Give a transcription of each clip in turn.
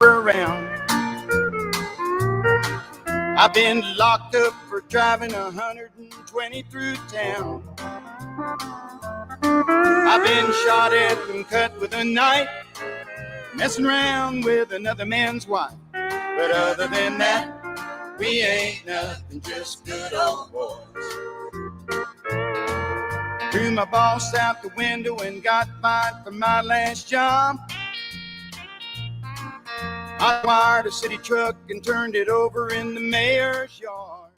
around. I've been locked up for driving 120 through town. I've been shot at and cut with a knife, messing around with another man's wife. But other than that, we ain't nothing, just good old boys. Threw my boss out the window and got fired from my last job. I wired a city truck and turned it over in the mayor's yard.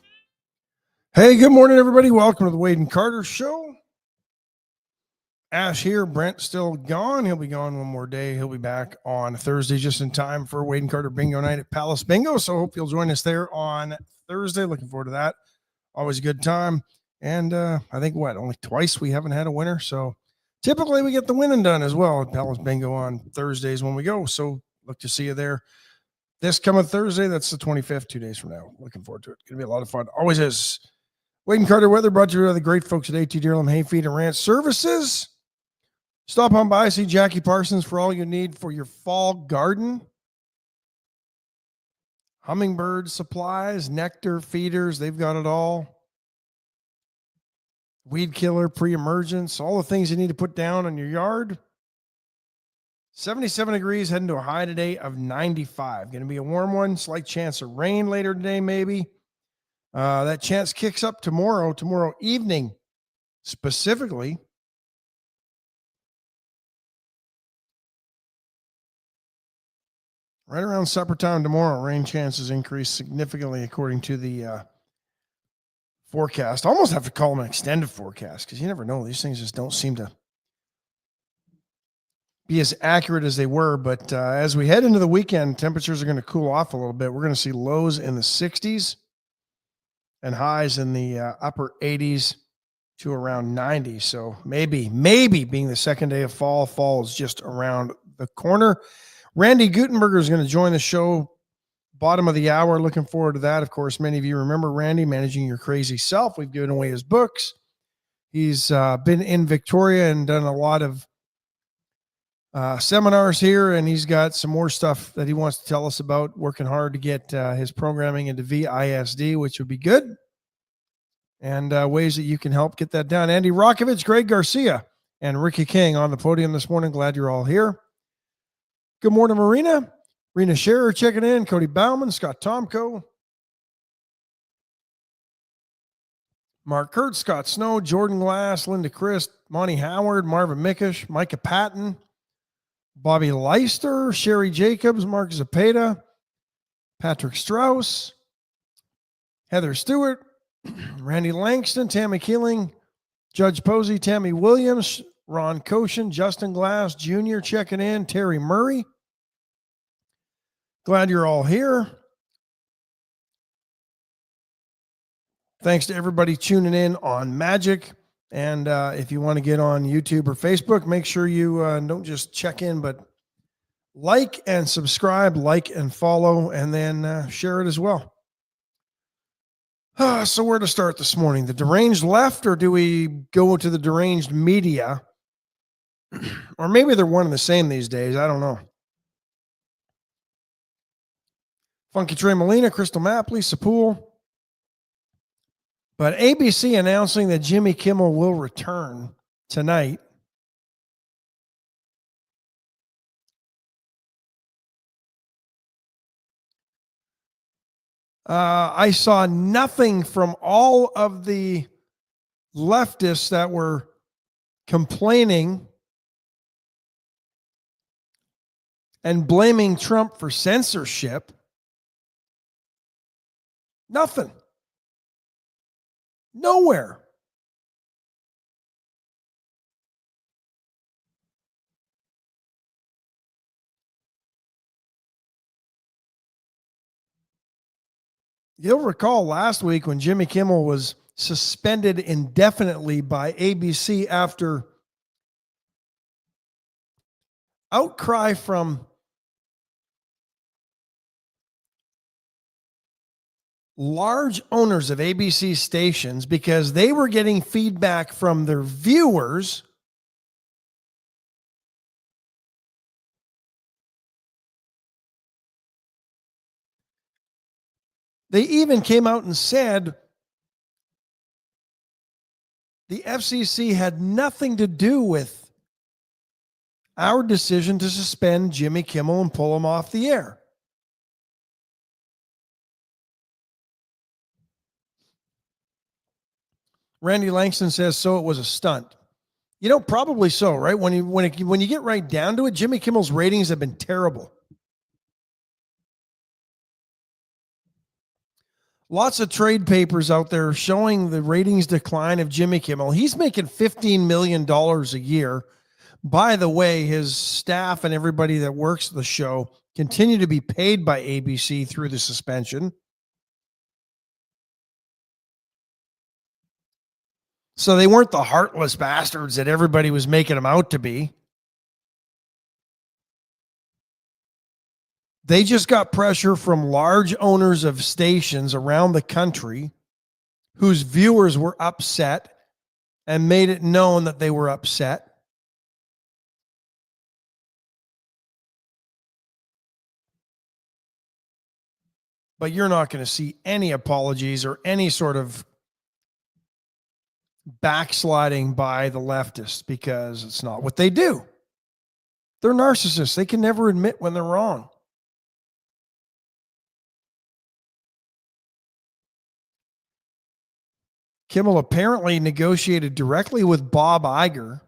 Hey, good morning, everybody. Welcome to the Wade and Carter Show. Ash here. Brent still gone. He'll be gone one more day. He'll be back on Thursday just in time for Wade and Carter Bingo Night at Palace Bingo. So hope you'll join us there on Thursday. Looking forward to that. Always a good time. And I think, only twice we haven't had a winner. So typically we get the winning done as well at Palace Bingo on Thursdays when we go. So look to see you there. This coming Thursday, that's the 25th, 2 days from now. Looking forward to it. Going to be a lot of fun. Always is. Wade and Carter weather brought to you by the great folks at AT Deerland Hayfeed and Ranch Services. Stop on by, see Jackie Parsons for all you need for your fall garden. Hummingbird supplies, nectar, feeders, they've got it all. Weed killer, pre-emergence, all the things you need to put down in your yard. 77 degrees, heading to a high today of 95. Going to be a warm one, slight chance of rain later today maybe. That chance kicks up tomorrow evening specifically. Right around supper time tomorrow, rain chances increase significantly according to the forecast. I almost have to call them an extended forecast because you never know. These things just don't seem to be as accurate as they were. But as we head into the weekend, temperatures are going to cool off a little bit. We're going to see lows in the 60s and highs in the upper 80s to around 90. So maybe being the second day of fall is just around the corner. Randy Guttenberger is going to join the show bottom of the hour. Looking forward to that. Of course, many of you remember Randy, Managing Your Crazy Self. We've given away his books. He's been in Victoria and done a lot of seminars here, and he's got some more stuff that he wants to tell us about, working hard to get his programming into VISD, which would be good, and ways that you can help get that done. Andy Rokovich, Greg Garcia, and Ricky King on the podium this morning. Glad you're all here. Good morning, Marina. Rena Scherer checking in. Cody Bauman, Scott Tomko, Mark Kurtz, Scott Snow, Jordan Glass, Linda Christ, Monty Howard, Marvin Mickish, Micah Patton, Bobby Leister, Sherry Jacobs, Mark Zapata, Patrick Strauss, Heather Stewart, Randy Langston, Tammy Keeling, Judge Posey, Tammy Williams, Ron Koshin, Justin Glass Jr. checking in, Terry Murray. Glad you're all here. Thanks to everybody tuning in on Magic. And if you want to get on YouTube or Facebook, make sure you don't just check in, but like and subscribe, like and follow, and then share it as well. So where to start this morning? The deranged left, or do we go to the deranged media? Or maybe they're one and the same these days. I don't know. Funky Trey Molina, Crystal Mapp, Lisa Poole. But ABC announcing that Jimmy Kimmel will return tonight. I saw nothing from all of the leftists that were complaining and blaming Trump for censorship. Nothing. Nowhere. You'll recall last week when Jimmy Kimmel was suspended indefinitely by ABC after outcry from large owners of ABC stations because they were getting feedback from their viewers They even came out and said the FCC had nothing to do with our decision to suspend Jimmy Kimmel and pull him off the air. Randy Langston says, so it was a stunt. Probably so, right? When you get right down to it, Jimmy Kimmel's ratings have been terrible. Lots of trade papers out there showing the ratings decline of Jimmy Kimmel. He's making $15 million a year. By the way, his staff and everybody that works the show continue to be paid by ABC through the suspension. So they weren't the heartless bastards that everybody was making them out to be. They just got pressure from large owners of stations around the country whose viewers were upset and made it known that they were upset. But you're not going to see any apologies or any sort of backsliding by the leftists because it's not what they do. They're narcissists. They can never admit when they're wrong. Kimmel apparently negotiated directly with Bob Iger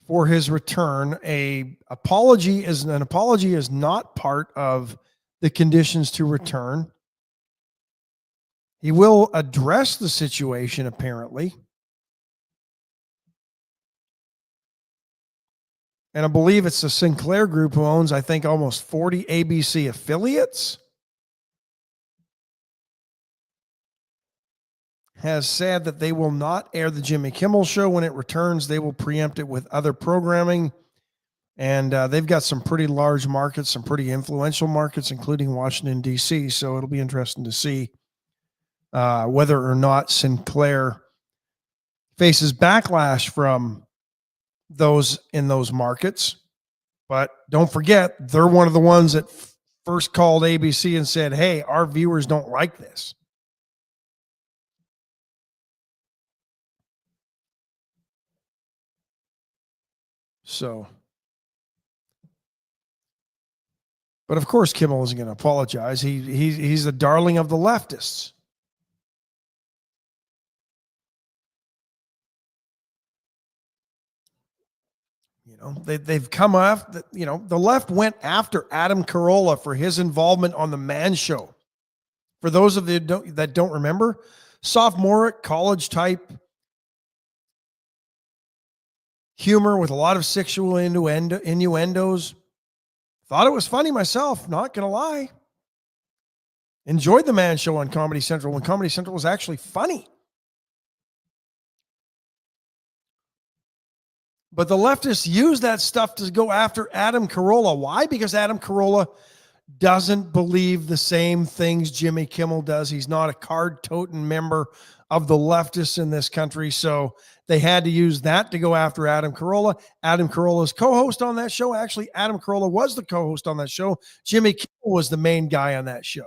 for his return. An apology is not part of the conditions to return. He will address the situation, apparently. And I believe it's the Sinclair Group who owns, I think, almost 40 ABC affiliates, has said that they will not air the Jimmy Kimmel Show when it returns. They will preempt it with other programming. And they've got some pretty large markets, some pretty influential markets, including Washington, D.C. So it'll be interesting to see whether or not Sinclair faces backlash from those in those markets. But don't forget, they're one of the ones that first called ABC and said, hey, our viewers don't like this. So, but of course, Kimmel isn't going to apologize. He's the darling of the leftists. They've come off, the left went after Adam Carolla for his involvement on the Man Show. For those of you that don't remember, sophomoric college type humor with a lot of sexual innuendos. Thought it was funny myself, not going to lie. Enjoyed the Man Show on Comedy Central when Comedy Central was actually funny. But the leftists use that stuff to go after Adam Carolla. Why? Because Adam Carolla doesn't believe the same things Jimmy Kimmel does. He's not a card-toting member of the leftists in this country. So they had to use that to go after Adam Carolla. Adam Carolla's co-host on that show. Actually, Adam Carolla was the co-host on that show. Jimmy Kimmel was the main guy on that show.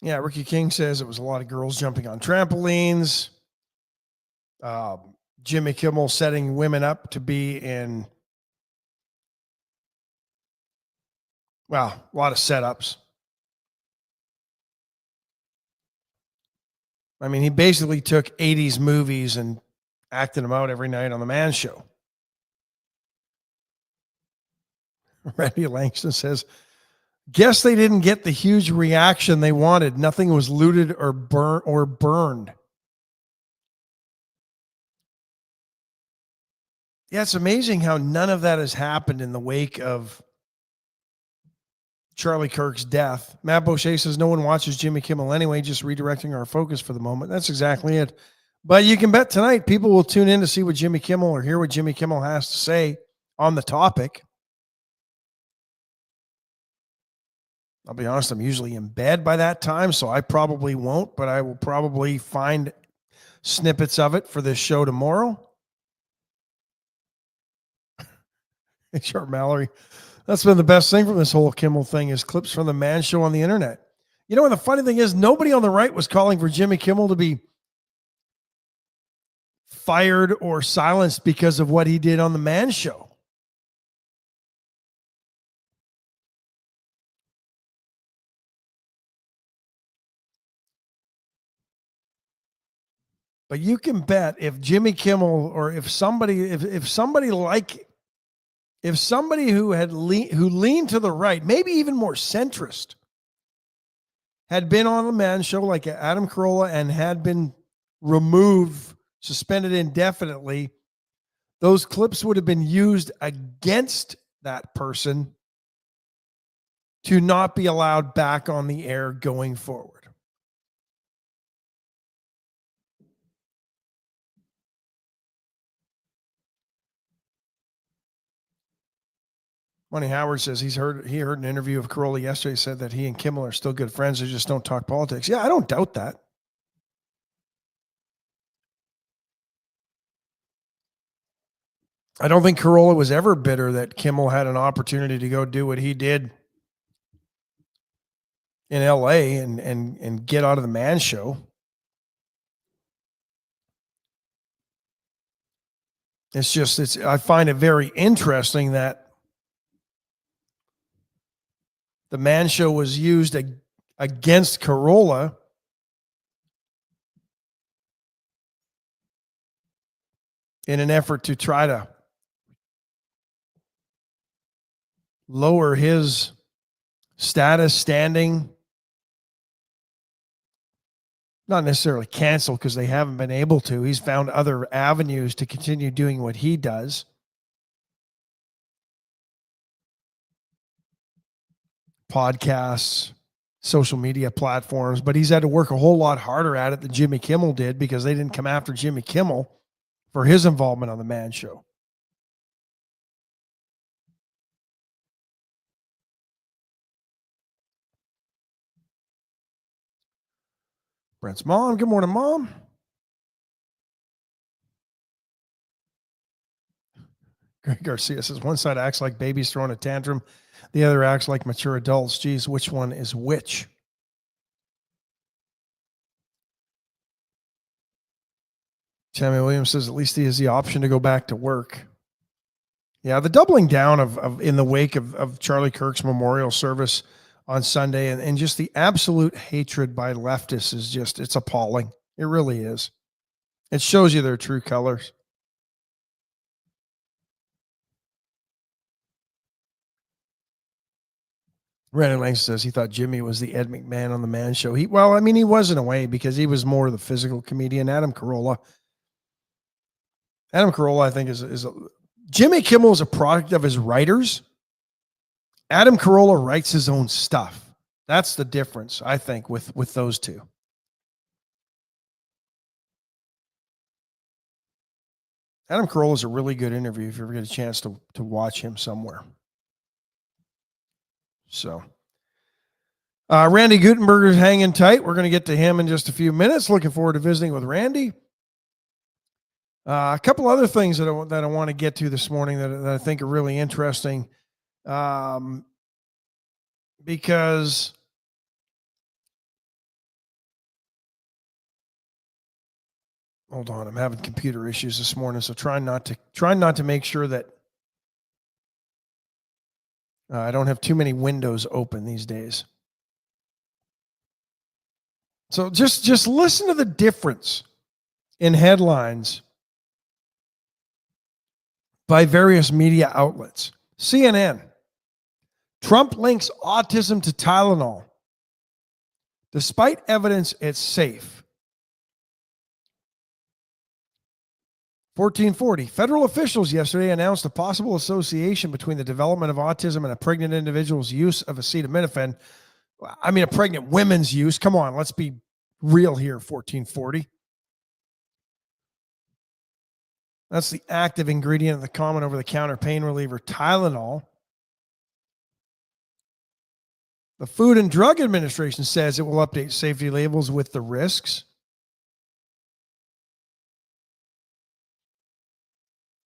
Yeah, Ricky King says it was a lot of girls jumping on trampolines. Jimmy Kimmel setting women up to be in, well, a lot of setups. I mean, he basically took 80s movies and acted them out every night on the Man Show. Randy Langston says, guess they didn't get the huge reaction they wanted. Nothing was looted or burned. Yeah, it's amazing how none of that has happened in the wake of Charlie Kirk's death. Matt Boucher says no one watches Jimmy Kimmel anyway, just redirecting our focus for the moment. That's exactly it. But you can bet tonight people will tune in to see what Jimmy Kimmel or hear what Jimmy Kimmel has to say on the topic. I'll be honest, I'm usually in bed by that time, so I probably won't, but I will probably find snippets of it for this show tomorrow. Sure, Mallory. That's been the best thing from this whole Kimmel thing is clips from the Man Show on the internet. You know what the funny thing is? Nobody on the right was calling for Jimmy Kimmel to be fired or silenced because of what he did on the Man Show. But you can bet if Jimmy Kimmel or if somebody who leaned to the right, maybe even more centrist, had been on the Man Show like Adam Carolla and had been removed, suspended indefinitely, those clips would have been used against that person to not be allowed back on the air going forward. Money Howard says he heard an interview of Carolla yesterday, said that he and Kimmel are still good friends. They just don't talk politics. Yeah, I don't doubt that. I don't think Carolla was ever bitter that Kimmel had an opportunity to go do what he did in LA and get out of the Man Show. I find it very interesting that the Man Show was used against Carolla in an effort to try to lower his status, standing, not necessarily cancel because they haven't been able to. He's found other avenues to continue doing what he does. Podcasts, social media platforms, but he's had to work a whole lot harder at it than Jimmy Kimmel did because they didn't come after Jimmy Kimmel for his involvement on the Man Show. Brent's mom. Good morning, Mom. Greg Garcia says one side acts like babies throwing a tantrum, the other acts like mature adults. Geez, which one is which? Tammy Williams says at least he has the option to go back to work. Yeah, the doubling down of in the wake of Charlie Kirk's memorial service on Sunday and just the absolute hatred by leftists is just, it's appalling. It really is. It shows you their true colors. Brandon Lang says he thought Jimmy was the Ed McMahon on the Man Show. He was in a way because he was more the physical comedian. Adam Carolla, I think Jimmy Kimmel is a product of his writers. Adam Carolla writes his own stuff. That's the difference, I think, with those two. Adam Carolla is a really good interview if you ever get a chance to watch him somewhere. So, Randy Guttenberger is hanging tight. We're going to get to him in just a few minutes. Looking forward to visiting with Randy. A couple other things that I want to get to this morning that I think are really interesting, because hold on, I'm having computer issues this morning, so trying not to make sure that I don't have too many windows open these days. So just listen to the difference in headlines by various media outlets. CNN, Trump links autism to Tylenol. Despite evidence it's safe. 1440, federal officials yesterday announced a possible association between the development of autism and a pregnant individual's use of acetaminophen. I mean, a pregnant woman's use. Come on, let's be real here, 1440. That's the active ingredient of the common over-the-counter pain reliever Tylenol. The Food and Drug Administration says it will update safety labels with the risks.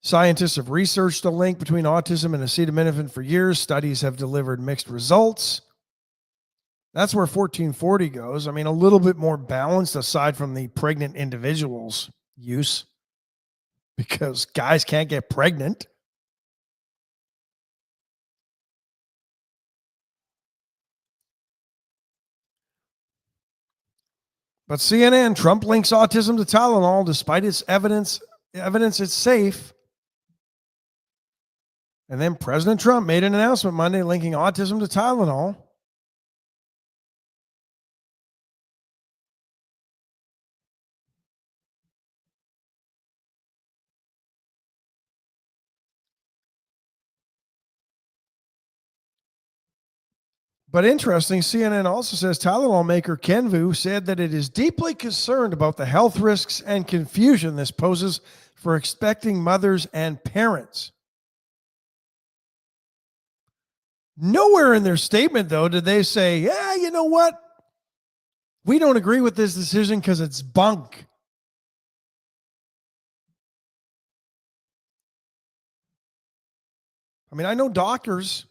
Scientists have researched a link between autism and acetaminophen for years. Studies have delivered mixed results. That's where 1440 goes. I mean, a little bit more balanced aside from the pregnant individuals use, because guys can't get pregnant. But CNN, Trump links autism to Tylenol despite its evidence it's safe. And then President Trump made an announcement Monday linking autism to Tylenol. But interesting, CNN also says Tylenol maker Kenvu said that it is deeply concerned about the health risks and confusion this poses for expecting mothers and parents. Nowhere in their statement, though, did they say, yeah, you know what? We don't agree with this decision because it's bunk. I mean, I know doctors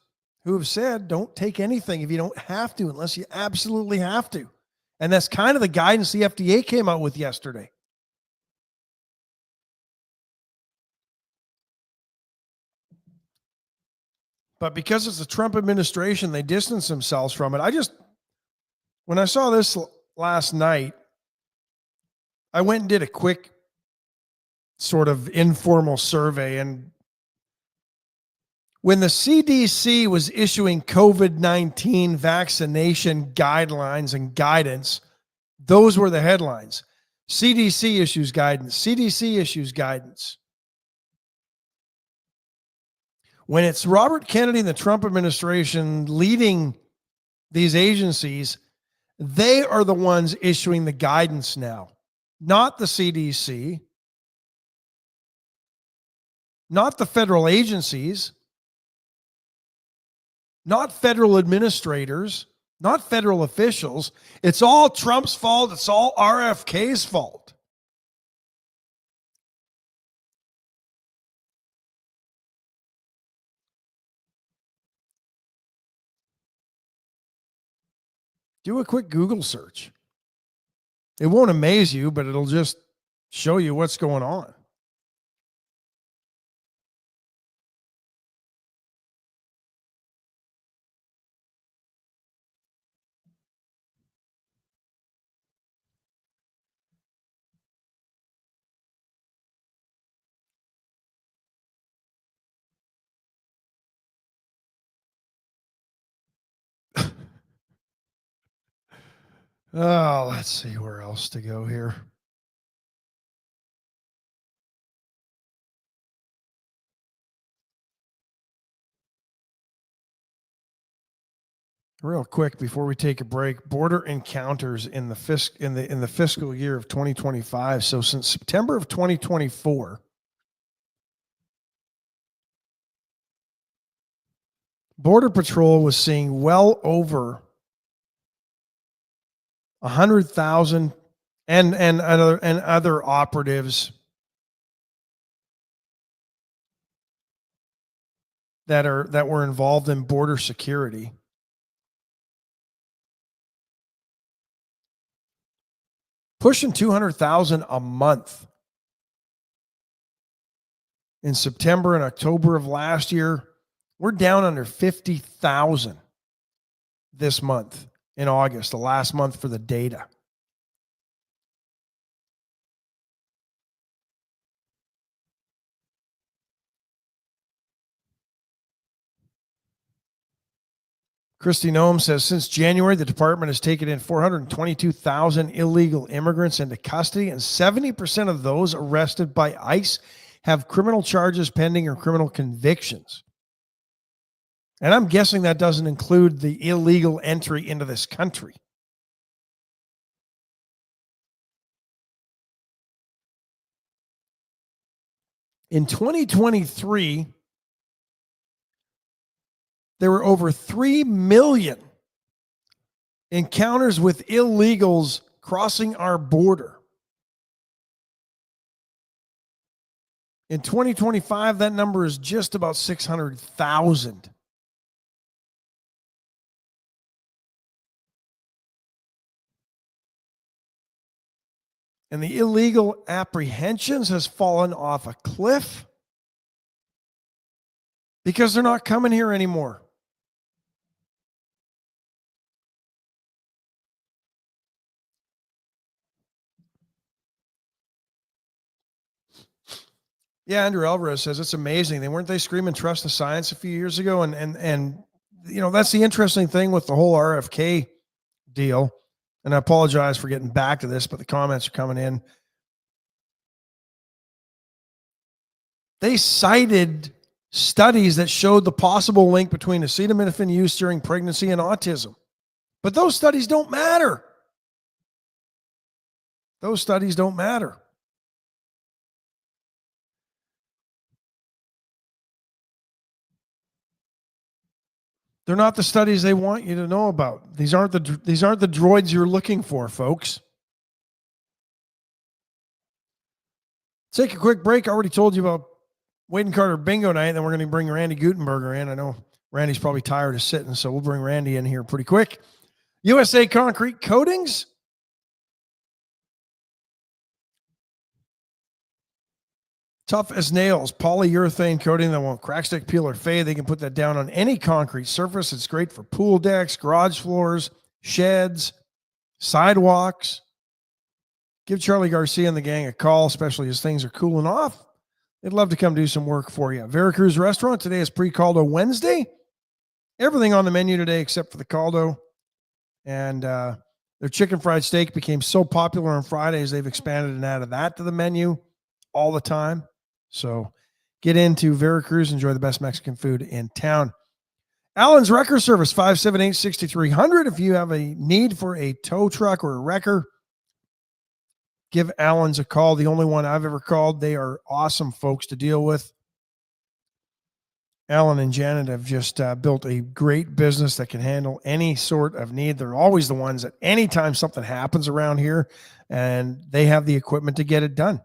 who have said don't take anything if you don't have to, unless you absolutely have to. And that's kind of the guidance the FDA came out with yesterday. But because it's the Trump administration, they distance themselves from it. When I saw this last night, I went and did a quick sort of informal survey. And when the CDC was issuing COVID-19 vaccination guidelines and guidance, those were the headlines. CDC issues guidance. CDC issues guidance. When it's Robert Kennedy and the Trump administration leading these agencies, they are the ones issuing the guidance now, not the CDC, not the federal agencies, not federal administrators, not federal officials. It's all Trump's fault. It's all RFK's fault. Do a quick Google search. It won't amaze you, but it'll just show you what's going on. Oh, let's see where else to go here. Real quick before we take a break, border encounters in the fiscal year of 2025. So since September of 2024, Border Patrol was seeing well over 100,000 and other operatives that were involved in border security. Pushing 200,000 a month. In September and October of last year, we're down under 50,000 this month in August, the last month for the data. Christy Noem says, since January, the department has taken in 422,000 illegal immigrants into custody, and 70% of those arrested by ICE have criminal charges pending or criminal convictions. And I'm guessing that doesn't include the illegal entry into this country. In 2023, there were over 3 million encounters with illegals crossing our border. In 2025, that number is just about 600,000. And the illegal apprehensions has fallen off a cliff because they're not coming here anymore. Yeah, Andrew Alvarez says it's amazing. Weren't they screaming trust the science a few years ago? And you know, that's the interesting thing with the whole RFK deal. And I apologize for getting back to this, but the comments are coming in. They cited studies that showed the possible link between acetaminophen use during pregnancy and autism. But those studies don't matter. Those studies don't matter. They're not the studies they want you to know about. These aren't the droids you're looking for, folks. Take a quick break. I already told you about Wade and Carter bingo night, and then we're going to bring Randy Guttenberger in. I know Randy's probably tired of sitting, so we'll bring Randy in here pretty quick. USA Concrete Coatings. Tough as nails, polyurethane coating that won't crack, stick, peel, or fade. They can put that down on any concrete surface. It's great for pool decks, garage floors, sheds, sidewalks. Give Charlie Garcia and the gang a call, especially as things are cooling off. They'd love to come do some work for you. Veracruz Restaurant, today is pre-caldo Wednesday. Everything on the menu today except for the caldo. And their chicken fried steak became so popular on Fridays, they've expanded and added that to the menu all the time. So get into Veracruz, enjoy the best Mexican food in town. Allen's Wrecker Service, 578-6300. If you have a need for a tow truck or a wrecker, give Allen's a call. The only one I've ever called. They are awesome folks to deal with. Alan and Janet have just built a great business that can handle any sort of need. They're always the ones that anytime something happens around here, and they have the equipment to get it done.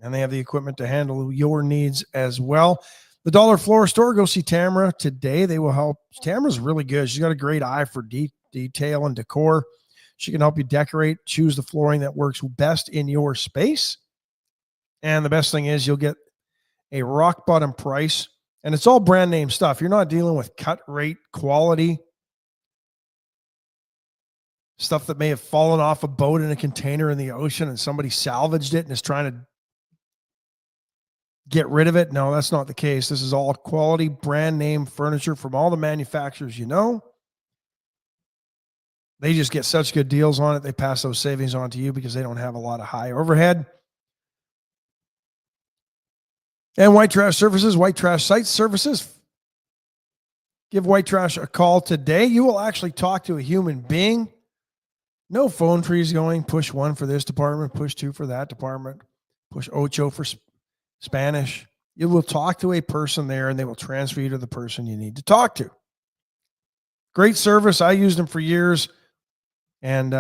And they have the equipment to handle your needs as well. The Dollar Floor Store, go see Tamara today. They will help. Tamara's really good. She's got a great eye for detail and decor. She can help you decorate, choose the flooring that works best in your space. And the best thing is you'll get a rock bottom price. And it's all brand name stuff. You're not dealing with cut rate quality stuff that may have fallen off a boat in a container in the ocean and somebody salvaged it and is trying to get rid of it. No, that's not the case. This is all quality brand name furniture from all the manufacturers you know. They just get such good deals on it. They pass those savings on to you because they don't have a lot of high overhead. And White Trash Services, White Trash Site Services. Give White Trash a call today. You will actually talk to a human being. No phone trees going. Push 1 for this department, push 2 for that department, push ocho for Spanish. You will talk to a person there and they will transfer you to the person you need to talk to. Great service. I used them for years, and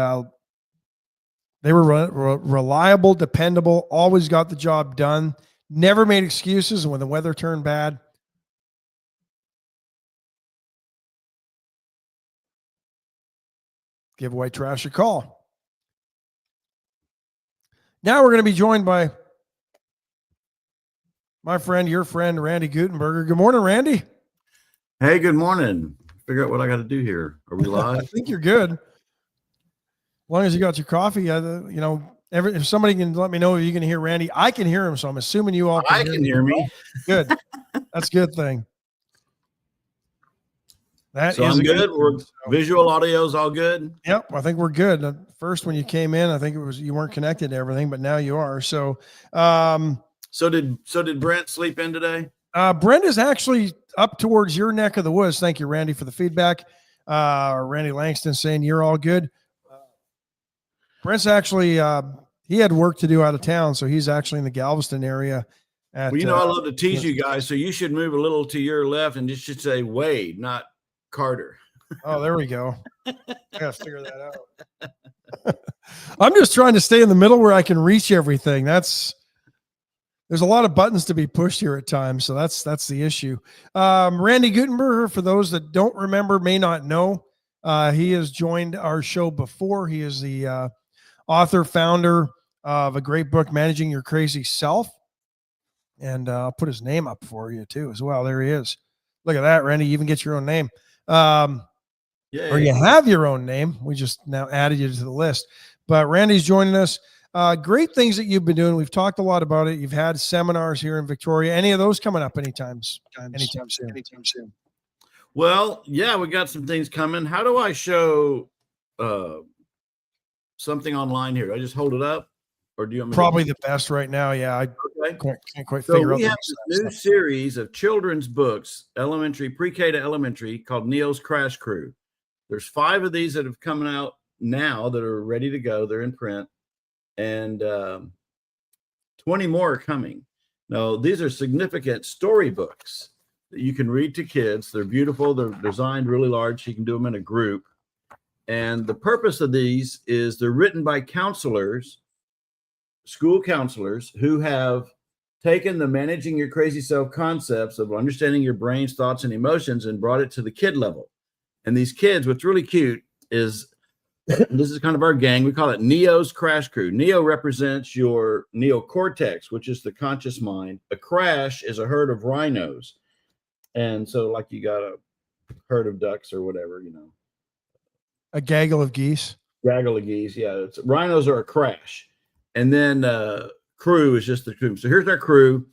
they were reliable, dependable, always got the job done, never made excuses. And when the weather turned bad, give White Trash a call. Now we're going to be joined by my friend, your friend, Randy Guttenberger. Good morning, Randy. Hey, good morning. Figure out what I got to do here. Are we live? I think you're good. As long as you got your coffee, if somebody can let me know if you can hear Randy, I can hear him. So I'm assuming you all can hear me. Good. That's a good thing. So I'm good. Visual audio's all good. Yep. I think we're good. At first, when you came in, I think it was, you weren't connected to everything, but now you are. So, So did Brent sleep in today? Brent is actually up towards your neck of the woods. Thank you, Randy, for the feedback. Randy Langston saying you're all good. Brent's actually, he had work to do out of town, so he's actually in the Galveston area. Well, I love to tease you guys, so you should move a little to your left and just should say Wade, not Carter. Oh, there we go. I gotta figure that out. I'm just trying to stay in the middle where I can reach everything. There's a lot of buttons to be pushed here at times, so that's the issue. Randy Guttenberger, for those that don't remember, may not know, he has joined our show before. He is the author, founder of a great book, Managing Your Crazy Self. And I'll put his name up for you too as well. There he is. Look at that, Randy. You even get your own name. Or you have your own name. We just now added you to the list. But Randy's joining us. Great things that you've been doing. We've talked a lot about it. You've had seminars here in Victoria. Any of those coming up anytime soon? Well, yeah, we got some things coming. How do I show something online here? Do I just hold it up, or do you want me probably the best right now? Yeah, I can't quite figure out. We have this new series of children's books, pre-K to elementary, called Neo's Crash Crew. There's 5 of these that have come out now that are ready to go. They're in print, and 20 more are coming. Now, these are significant storybooks that you can read to kids. They're beautiful. They're designed really large. You can do them in a group. And the purpose of these is they're written by counselors, school counselors, who have taken the Managing Your Crazy Self concepts of understanding your brain's thoughts and emotions and brought it to the kid level. And these kids, what's really cute is this is kind of our gang. We call it Neo's Crash Crew. Neo represents your neocortex, which is the conscious mind. A crash is a herd of rhinos. And so like you got a herd of ducks or whatever, A gaggle of geese. Gaggle of geese, yeah. Rhinos are a crash. And then crew is just the crew. So here's our crew.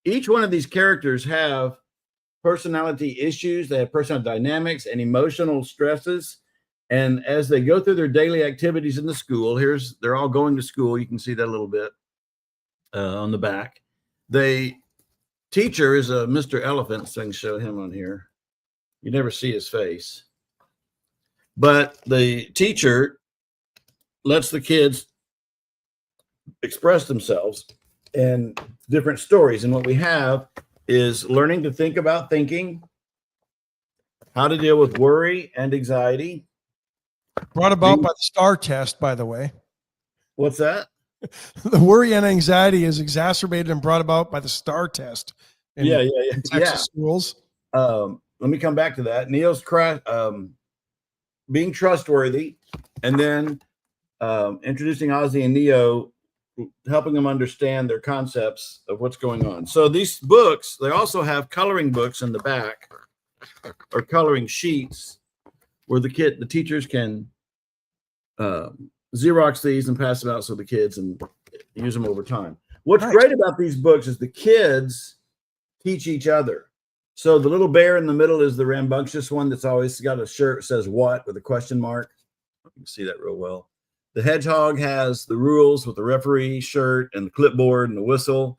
Each one of these characters have personality issues. They have personal dynamics and emotional stresses. And as they go through their daily activities in the school, they're all going to school. You can see that a little bit on the back. The teacher is a Mr. Elephant, so I can show him on here. You never see his face. But the teacher lets the kids express themselves in different stories. And what we have is learning to think about thinking, how to deal with worry and anxiety. Brought about by the STAR test, by the way. What's that? The worry and anxiety is exacerbated and brought about by the STAR test. In Texas schools. Let me come back to that. Neo's crash, being trustworthy, and then introducing Ozzy and Neo, helping them understand their concepts of what's going on. So these books, they also have coloring books in the back, or coloring sheets, where the teachers can Xerox these and pass them out so the kids and use them over time. What's great about these books is the kids teach each other. So the little bear in the middle is the rambunctious one that's always got a shirt that says "what" with a question mark. You can see that real well. The hedgehog has the rules with the referee shirt and the clipboard and the whistle.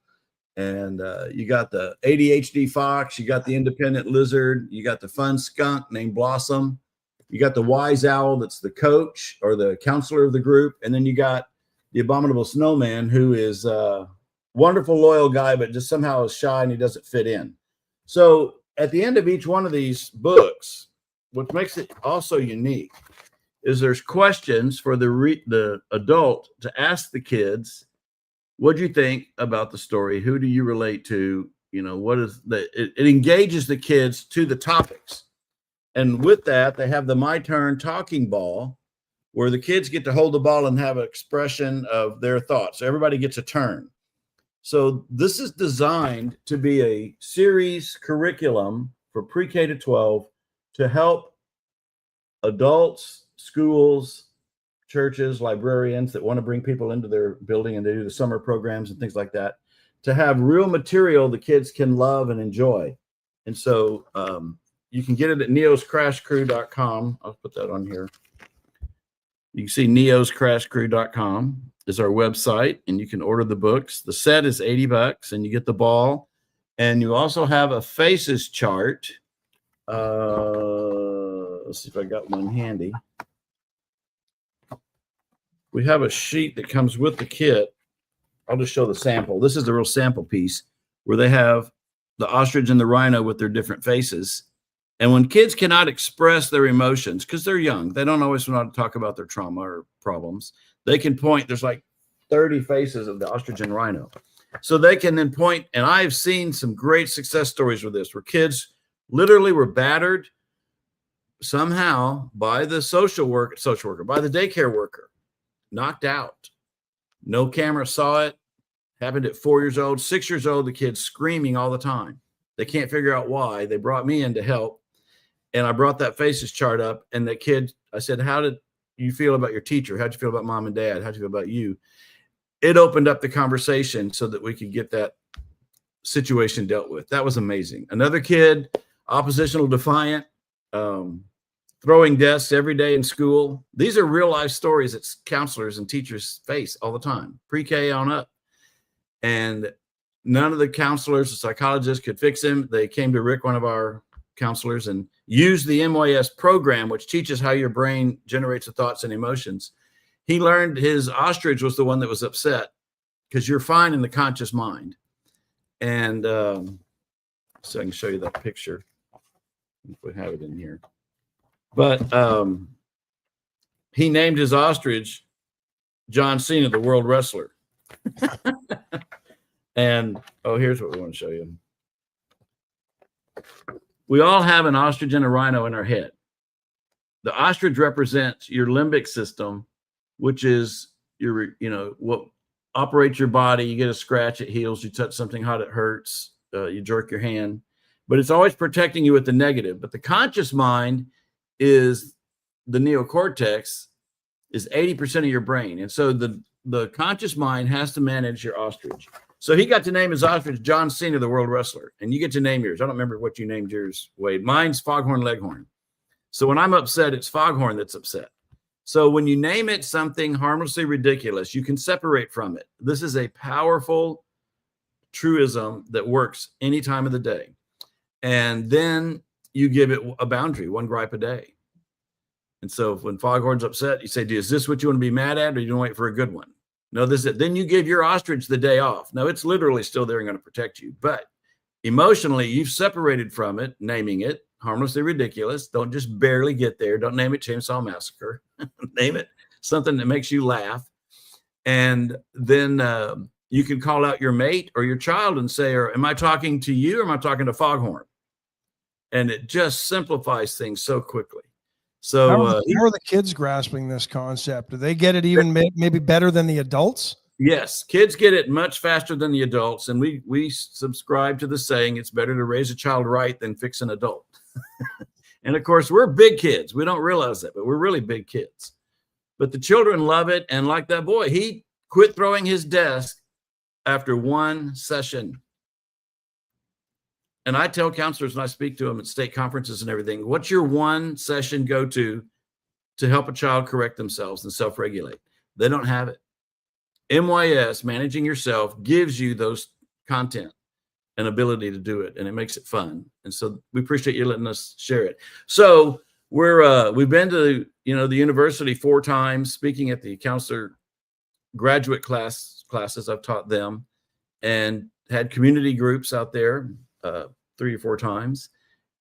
And you got the ADHD fox, you got the independent lizard, you got the fun skunk named Blossom, you got the wise owl that's the coach or the counselor of the group, and then you got the abominable snowman, who is a wonderful, loyal guy, but just somehow is shy and he doesn't fit in. So at the end of each one of these books, what makes it also unique is there's questions for the adult to ask the kids. What do you think about the story? Who do you relate to? What is it engages the kids to the topics. And with that, they have the My Turn talking ball, where the kids get to hold the ball and have an expression of their thoughts. Everybody gets a turn. So this is designed to be a series curriculum for pre-K to 12 to help adults, schools, churches, librarians that want to bring people into their building, and they do the summer programs and things like that, to have real material the kids can love and enjoy. And so you can get it at neoscrashcrew.com. I'll put that on here. You can see neoscrashcrew.com is our website, and you can order the books. The set is $80 and you get the ball. And you also have a faces chart. Let's see if I got one handy. We have a sheet that comes with the kit. I'll just show the sample. This is the real sample piece where they have the ostrich and the rhino with their different faces. And when kids cannot express their emotions, because they're young, they don't always want to talk about their trauma or problems. They can point, there's like 30 faces of the ostrich and rhino. So they can then point, and I've seen some great success stories with this, where kids literally were battered somehow by the social worker, by the daycare worker, knocked out. No camera saw it. Happened at 4 years old, 6 years old, the kid's screaming all the time. They can't figure out why. They brought me in to help. And I brought that faces chart up, and the kid, I said, how did you feel about your teacher? How'd you feel about mom and dad? How'd you feel about you? It opened up the conversation so that we could get that situation dealt with. That was amazing. Another kid, oppositional defiant, throwing desks every day in school. These are real life stories that counselors and teachers face all the time, pre-K on up. And none of the counselors or psychologists could fix him. They came to Rick, one of our counselors, and used the MYS program, which teaches how your brain generates the thoughts and emotions. He learned his ostrich was the one that was upset, because you're fine in the conscious mind. And so I can show you that picture if we have it in here. But he named his ostrich John Cena, the world wrestler. And here's what we want to show you. We all have an ostrich and a rhino in our head. The ostrich represents your limbic system, which is your, what operates your body. You get a scratch, it heals. You touch something hot, it hurts. You jerk your hand, but it's always protecting you with the negative. But the conscious mind is the neocortex, is 80% of your brain. And so the conscious mind has to manage your ostrich. So he got to name his ostrich John Cena, the world wrestler. And you get to name yours. I don't remember what you named yours, Wade. Mine's Foghorn Leghorn. So when I'm upset, it's Foghorn that's upset. So when you name it something harmlessly ridiculous, you can separate from it. This is a powerful truism that works any time of the day. And then you give it a boundary, one gripe a day. And so when Foghorn's upset, you say, is this what you want to be mad at, or you don't wait for a good one? No, this is it. Then you give your ostrich the day off. No, it's literally still there and going to protect you. But emotionally, you've separated from it, naming it harmlessly ridiculous. Don't just barely get there. Don't name it Chainsaw Massacre. Name it something that makes you laugh. And then you can call out your mate or your child and say, am I talking to you, or am I talking to Foghorn? And it just simplifies things so quickly. So how are the kids grasping this concept? Do they get it even maybe better than the adults? Yes, kids get it much faster than the adults. And we subscribe to the saying, it's better to raise a child right than fix an adult. And of course, we're big kids. We don't realize that, but we're really big kids. But the children love it. And like that boy, he quit throwing his desk after one session. And I tell counselors when I speak to them at state conferences and everything, what's your one session go to help a child correct themselves and self-regulate? They don't have it. MYS, Managing Yourself, gives you those content and ability to do it, and it makes it fun. And so we appreciate you letting us share it. So we've been to the university 4 times, speaking at the counselor graduate classes. I've taught them, and had community groups out there 3 or 4 times.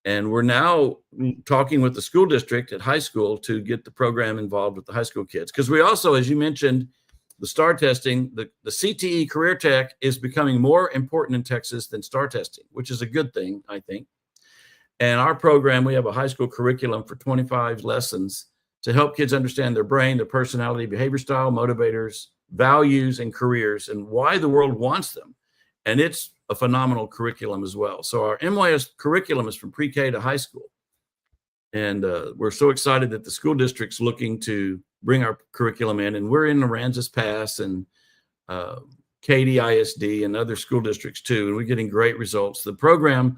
And we're now talking with the school district at high school to get the program involved with the high school kids. Because we also, as you mentioned, the STAR testing, the CTE career tech is becoming more important in Texas than STAR testing, which is a good thing, I think. And our program, we have a high school curriculum for 25 lessons to help kids understand their brain, their personality, behavior style, motivators, values, and careers, and why the world wants them. And it's a phenomenal curriculum as well. So our MYS curriculum is from pre-K to high school. And we're so excited that the school district's looking to bring our curriculum in. And we're in Aransas Pass and Katy ISD and other school districts too. And we're getting great results. The program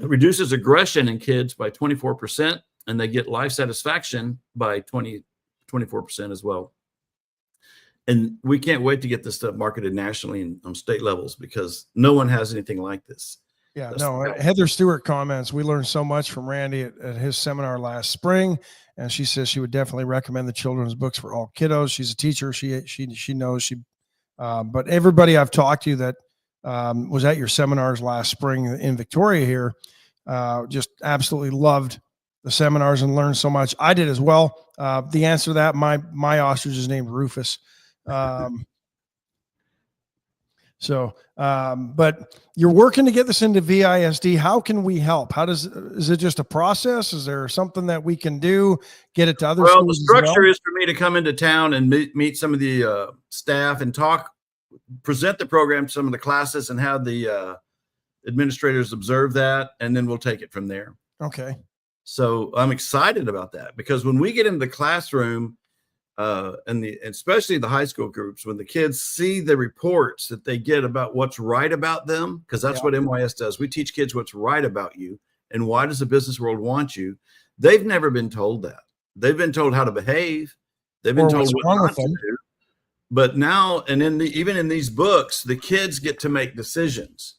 reduces aggression in kids by 24%, and they get life satisfaction by 24% as well. And we can't wait to get this stuff marketed nationally and on state levels, because no one has anything like this. Yeah, Heather Stewart comments, we learned so much from Randy at his seminar last spring. And she says she would definitely recommend the children's books for all kiddos. She's a teacher. She knows but everybody I've talked to that was at your seminars last spring in Victoria here, Just absolutely loved the seminars and learned so much. I did as well. The answer to that, my ostrich is named Rufus. But you're working to get this into VISD. How can we help? Is it just a process? Is there something that we can do? Get it to other schools? Well, the structure is for me to come into town and meet some of the staff and present the program to some of the classes and have the administrators observe that, and then we'll take it from there. Okay. So I'm excited about that, because when we get into the classroom, especially the high school groups, when the kids see the reports that they get about what's right about them, because that's what MYS does. We teach kids what's right about you and why does the business world want you. They've never been told that. They've been told how to behave. They've been told what not to do. But now, and even in these books, the kids get to make decisions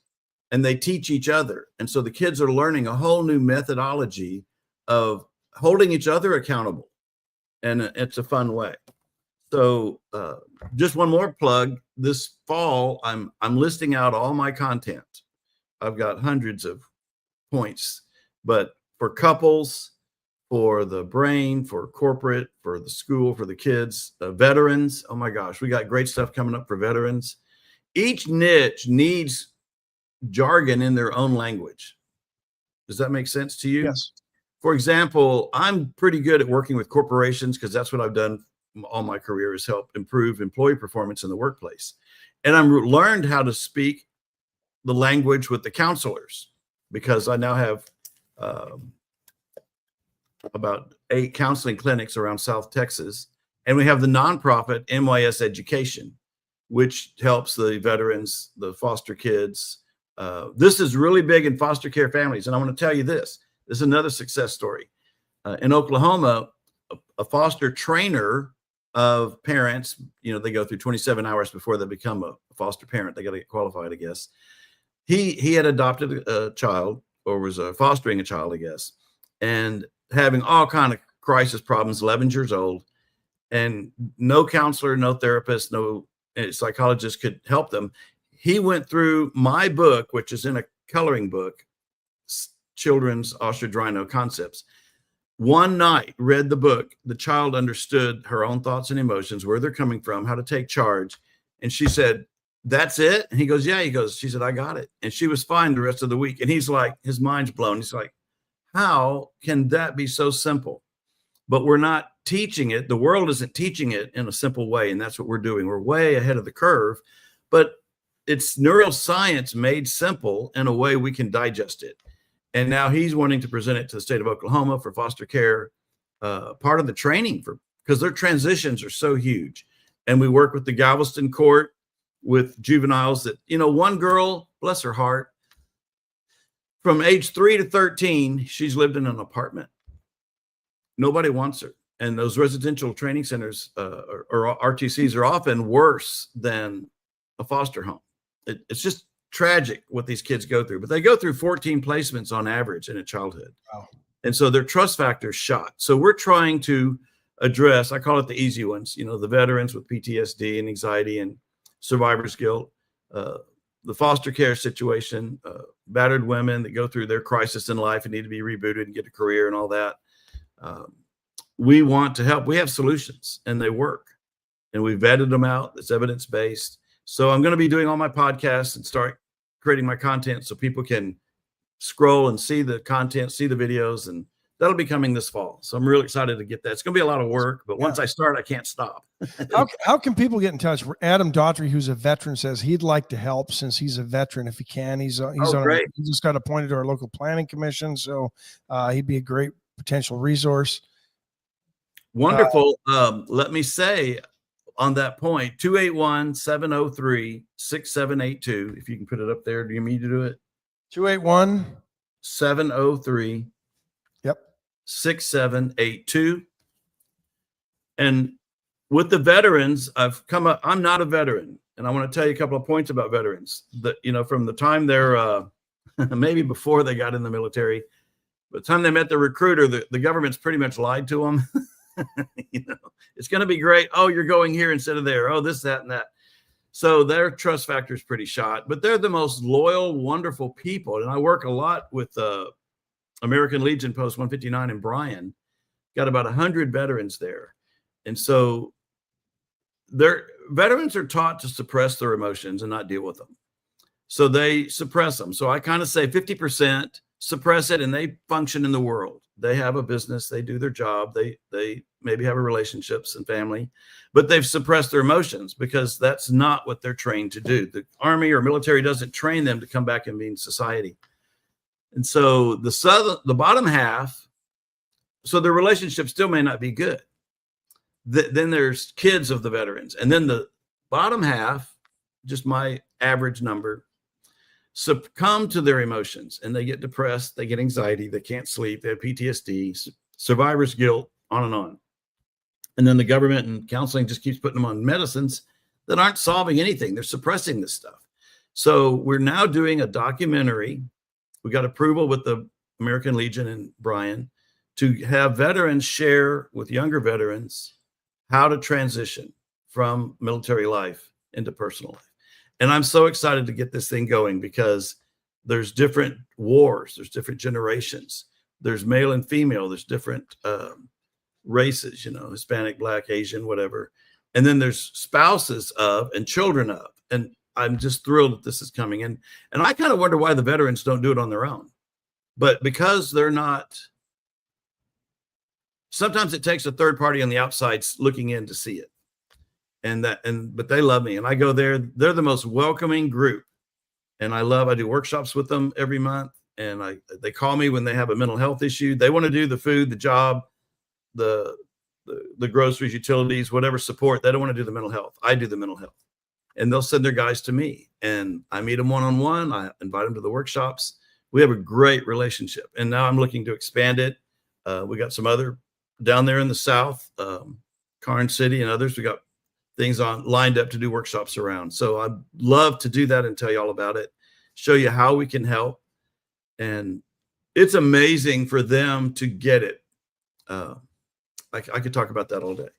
and they teach each other. And so the kids are learning a whole new methodology of holding each other accountable. And it's a fun way. So just one more plug. This fall, I'm listing out all my content. I've got hundreds of points, but for couples, for the brain, for corporate, for the school, for the kids, veterans. Oh my gosh, we got great stuff coming up for veterans. Each niche needs jargon in their own language. Does that make sense to you? Yes. For example, I'm pretty good at working with corporations because that's what I've done all my career, is help improve employee performance in the workplace. And I've learned how to speak the language with the counselors, because I now have about 8 counseling clinics around South Texas. And we have the nonprofit MYS Education, which helps the veterans, the foster kids. This is really big in foster care families. And I want to tell you this. This is another success story. In Oklahoma, a foster trainer of parents, they go through 27 hours before they become a foster parent. They got to get qualified, I guess. He had adopted a child, or was fostering a child, I guess, and having all kind of crisis problems, 11 years old, and no counselor, no therapist, no psychologist could help them. He went through my book, which is in a coloring book, Children's Ostrich Rhino Concepts. One night, read the book. The child understood her own thoughts and emotions, where they're coming from, how to take charge. And she said, "That's it?" And he goes, "Yeah." She said, "I got it." And she was fine the rest of the week. And he's like, his mind's blown. He's like, how can that be so simple? But we're not teaching it. The world isn't teaching it in a simple way. And that's what we're doing. We're way ahead of the curve, but it's neuroscience made simple in a way we can digest it. And now he's wanting to present it to the state of Oklahoma for foster care, part of the training, because their transitions are so huge. And we work with the Galveston court with juveniles that, one girl, bless her heart, from age 3 to 13, she's lived in an apartment. Nobody wants her. And those residential training centers or RTCs are often worse than a foster home. It's just tragic what these kids go through, but they go through 14 placements on average in a childhood. Wow. And so their trust factor is shot. So we're trying to address, I call it the easy ones, the veterans with PTSD and anxiety and survivor's guilt, the foster care situation, battered women that go through their crisis in life and need to be rebooted and get a career and all that. We want to help. We have solutions and they work, and we vetted them out. It's evidence-based. So I'm going to be doing all my podcasts and start creating my content so people can scroll and see the content, see the videos, and that'll be coming this fall. So I'm really excited to get that. It's going to be a lot of work, but once I start, I can't stop. How can people get in touch? Adam Daughtry, who's a veteran, says he'd like to help since he's a veteran. If he can, he just got appointed to our local planning commission. So he'd be a great potential resource. Wonderful. Let me say on that point, 281-703-6782. If you can put it up there. Do you mean to do it? 281-703. Yep. 6782. And with the veterans, I've come up, I'm not a veteran. And I want to tell you a couple of points about veterans that, from the time they're, maybe before they got in the military, by the time they met the recruiter, the government's pretty much lied to them. It's going to be great. Oh, you're going here instead of there. Oh, this, that, and that. So their trust factor is pretty shot, but they're the most loyal, wonderful people. And I work a lot with American Legion Post 159 in Bryan, got about 100 veterans there. And so their veterans are taught to suppress their emotions and not deal with them. So they suppress them. So I kind of say 50% suppress it and they function in the world. They have a business, they do their job, they maybe have relationships and family, but they've suppressed their emotions because that's not what they're trained to do. The Army or military doesn't train them to come back and be in society. And so the bottom half, so their relationship still may not be good. Then there's kids of the veterans. And then the bottom half, just my average number, succumb to their emotions and they get depressed, they get anxiety, they can't sleep, they have PTSD, survivor's guilt, on and on. And then the government and counseling just keeps putting them on medicines that aren't solving anything. They're suppressing this stuff. So we're now doing a documentary. We got approval with the American Legion in Bryan to have veterans share with younger veterans how to transition from military life into personal life. And I'm so excited to get this thing going because there's different wars, there's different generations, there's male and female, there's different races, Hispanic, Black, Asian, whatever. And then there's spouses of and children of. And I'm just thrilled that this is coming in. And I kind of wonder why the veterans don't do it on their own. But because they're not, sometimes it takes a third party on the outside looking in to see it. But they love me and I go there. They're the most welcoming group. And I do workshops with them every month. And they call me when they have a mental health issue. They want to do the food, the job, the groceries, utilities, whatever support. They don't want to do the mental health. I do the mental health. And they'll send their guys to me and I meet them one-on-one. I invite them to the workshops. We have a great relationship. And now I'm looking to expand it. We got some other down there in the South, Karn City and others. We got things lined up to do workshops around. So I'd love to do that and tell you all about it, show you how we can help. And it's amazing for them to get it. I could talk about that all day.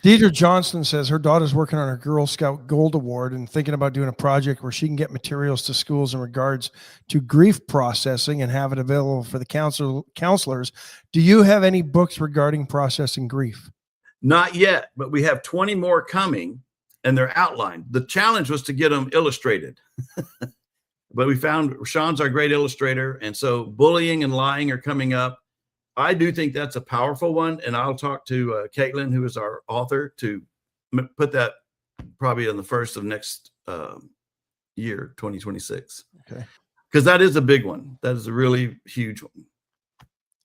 Deidre Johnston says her daughter's working on her Girl Scout Gold Award and thinking about doing a project where she can get materials to schools in regards to grief processing and have it available for the counselors. Do you have any books regarding processing grief? Not yet, but we have 20 more coming and they're outlined. The challenge was to get them illustrated. But we found Sean's our great illustrator. And so bullying and lying are coming up. I do think that's a powerful one. And I'll talk to Caitlin, who is our author, to put that probably on the first of next year, 2026. Okay. Because that is a big one. That is a really huge one.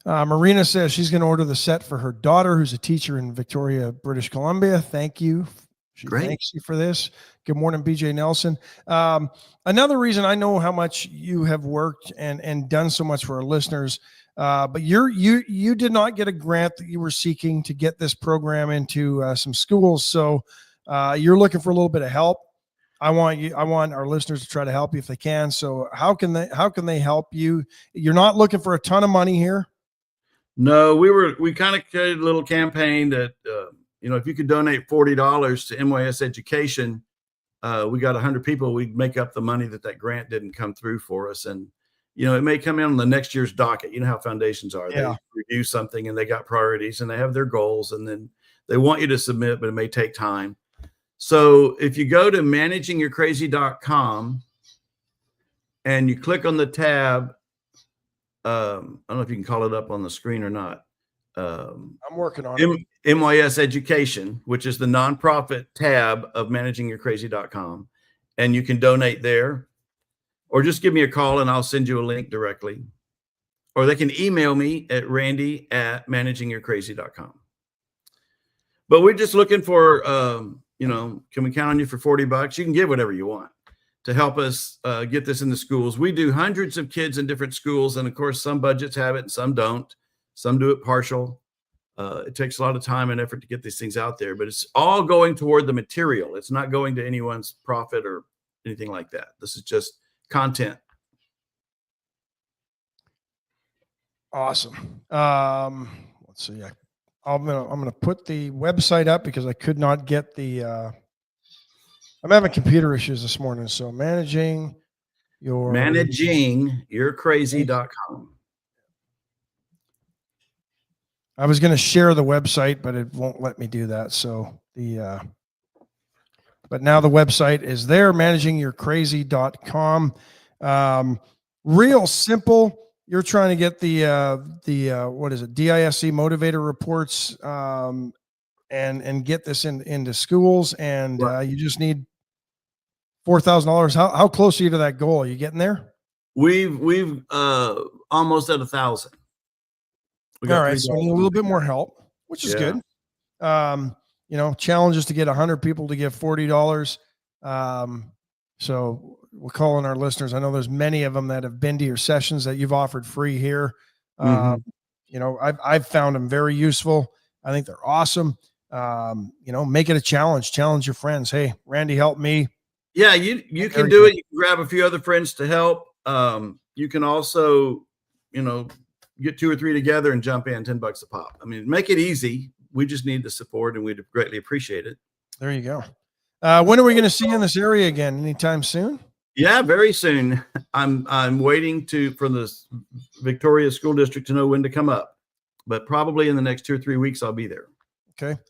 Marina says she's going to order the set for her daughter, who's a teacher in Victoria, British Columbia. Thank you. She thanks you for this. Good morning, BJ Nelson. Another reason I know how much you have worked and done so much for our listeners, but you did not get a grant that you were seeking to get this program into some schools. So you're looking for a little bit of help. I want our listeners to try to help you if they can. So how can they help you? You're not looking for a ton of money here. No, we kind of created a little campaign that, if you could donate $40 to MYS Education, we got 100 people, we'd make up the money that grant didn't come through for us. And, it may come in on the next year's docket. You know how foundations are. Yeah. They review something and they got priorities and they have their goals and then they want you to submit, but it may take time. So if you go to managingyourcrazy.com and you click on the tab, I don't know if you can call it up on the screen or not. I'm working on it. MYS Education, which is the nonprofit tab of managingyourcrazy.com. And you can donate there or just give me a call and I'll send you a link directly. Or they can email me at randy@managingyourcrazy.com. But we're just looking for, can we count on you for $40? You can give whatever you want to help us get this in the schools. We do hundreds of kids in different schools. And of course, some budgets have it and some don't. Some do it partial. It takes a lot of time and effort to get these things out there, but it's all going toward the material. It's not going to anyone's profit or anything like that. This is just content. Awesome. Let's see. I'm gonna put the website up because I could not get the. I'm having computer issues this morning, so managingyourcrazy.com. I was going to share the website, but it won't let me do that. So but now the website is there, managingyourcrazy.com. Real simple. You're trying to get the what is it? DISC motivator reports, and get this into schools. And you just need $4,000. How close are you to that goal? Are you getting there? We've almost at 1,000. All right. So we need a little bit more help, which is good. Challenge is to get 100 people to give $40. So we're calling our listeners. I know there's many of them that have been to your sessions that you've offered free here. I've found them very useful. I think they're awesome. Make it a challenge. Challenge your friends. Hey, Randy, help me. Yeah, you can do it. You can grab a few other friends to help. You can also, get 2 or 3 together and jump in $10 a pop. I mean, make it easy. We just need the support, and we'd greatly appreciate it. There you go. When are we going to see you in this area again? Anytime soon? Yeah, very soon. I'm waiting for the Victoria School District to know when to come up, but probably in the next 2 or 3 weeks I'll be there. Okay.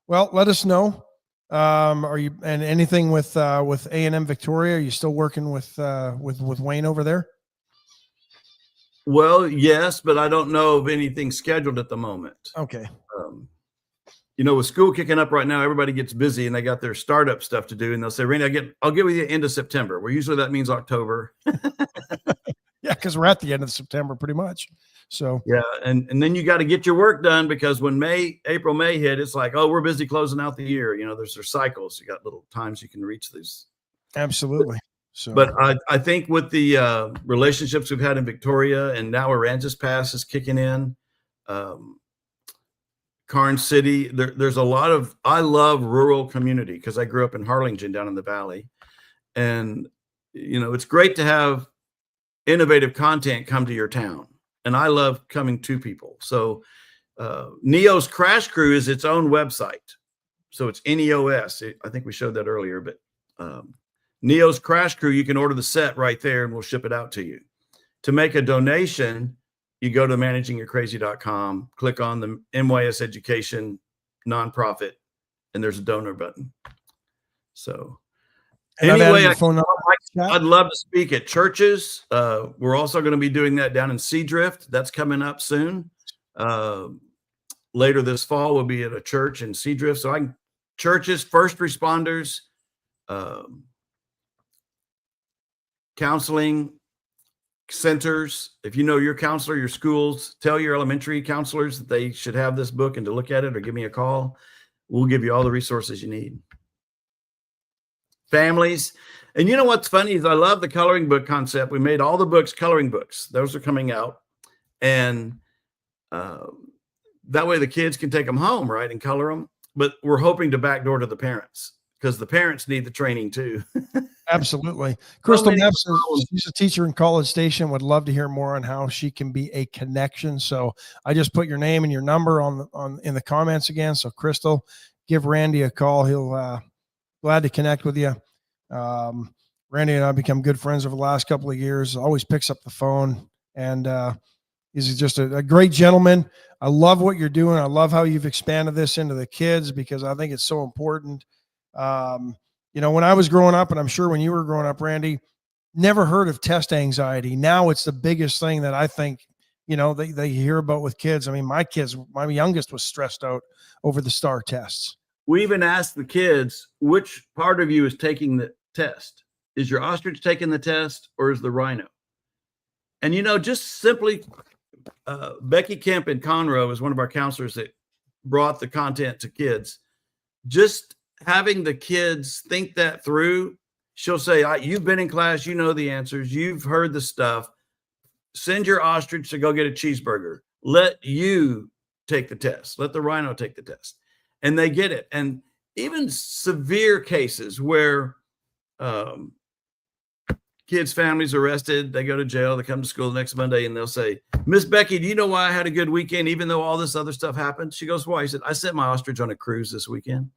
Well, let us know. Are you and anything with A&M Victoria? Are you still working with Wayne over there? Well, yes, but I don't know of anything scheduled at the moment. Okay. With school kicking up right now, everybody gets busy and they got their startup stuff to do. And they'll say, Randy, I'll get with you end of September. Well, usually that means October. Yeah, because we're at the end of September pretty much. So yeah, and then you got to get your work done, because when April, May hit, it's like, oh, we're busy closing out the year. There's their cycles. You got little times you can reach these. Absolutely. But I think with the relationships we've had in Victoria, and now Aransas Pass is kicking in, Karn City, there's a lot of, I love rural community because I grew up in Harlingen down in the valley. And, it's great to have innovative content come to your town. And I love coming to people. So Neo's Crash Crew is its own website. So it's NEOS. I think we showed that earlier, but Neo's Crash Crew, you can order the set right there and we'll ship it out to you. To make a donation, you go to managingyourcrazy.com, click on the MYS Education nonprofit, and there's a donor button. So anyway, I'd love to speak at churches. We're also going to be doing that down in Seadrift. That's coming up soon. Later this fall, we'll be at a church in Seadrift. So churches, first responders, counseling centers. If you know your counselor, your schools, tell your elementary counselors that they should have this book and to look at it, or give me a call. We'll give you all the resources you need. Families. And you know what's funny is I love the coloring book concept. We made all the books coloring books. Those are coming out. And that way the kids can take them home, right, and color them. But we're hoping to backdoor to the parents, because the parents need the training too. Absolutely. Crystal Neps, she's a teacher in College Station, would love to hear more on how she can be a connection. So I just put your name and your number in the comments again. So Crystal, give Randy a call. He'll glad to connect with you. Randy and I become good friends over the last couple of years. Always picks up the phone, and he's just a great gentleman. I love what you're doing. I love how you've expanded this into the kids, because I think it's so important. When I was growing up, and I'm sure when you were growing up, Randy, never heard of test anxiety. Now it's the biggest thing that I think, they hear about with kids. I mean, my youngest was stressed out over the STAR tests. We even asked the kids, which part of you is taking the test? Is your ostrich taking the test, or is the rhino? And, just simply, Becky Kemp in Conroe is one of our counselors that brought the content to kids. Just having the kids think that through, she'll say, you've been in class, you know the answers, you've heard the stuff. Send your ostrich to go get a cheeseburger. Let you take the test. Let the rhino take the test. And they get it. And even severe cases where kids' families arrested, they go to jail, they come to school the next Monday, and they'll say, Miss Becky, do you know why I had a good weekend, even though all this other stuff happened? She goes, why? He said, I sent my ostrich on a cruise this weekend.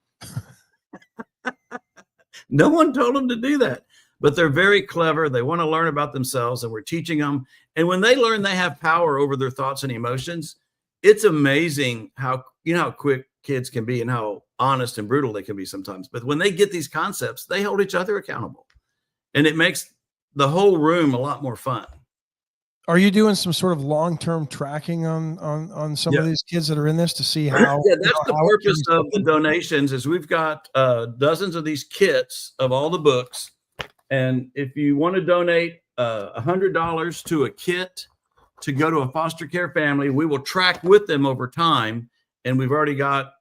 No one told them to do that, but they're very clever. They want to learn about themselves, and we're teaching them. And when they learn they have power over their thoughts and emotions, it's amazing how, how quick kids can be and how honest and brutal they can be sometimes. But when they get these concepts, they hold each other accountable, and it makes the whole room a lot more fun. Are you doing some sort of long-term tracking on some of these kids that are in this to see how? Yeah, that's the purpose of the donations. Is we've got dozens of these kits of all the books, and if you want to donate $100 to a kit to go to a foster care family, we will track with them over time, and we've already got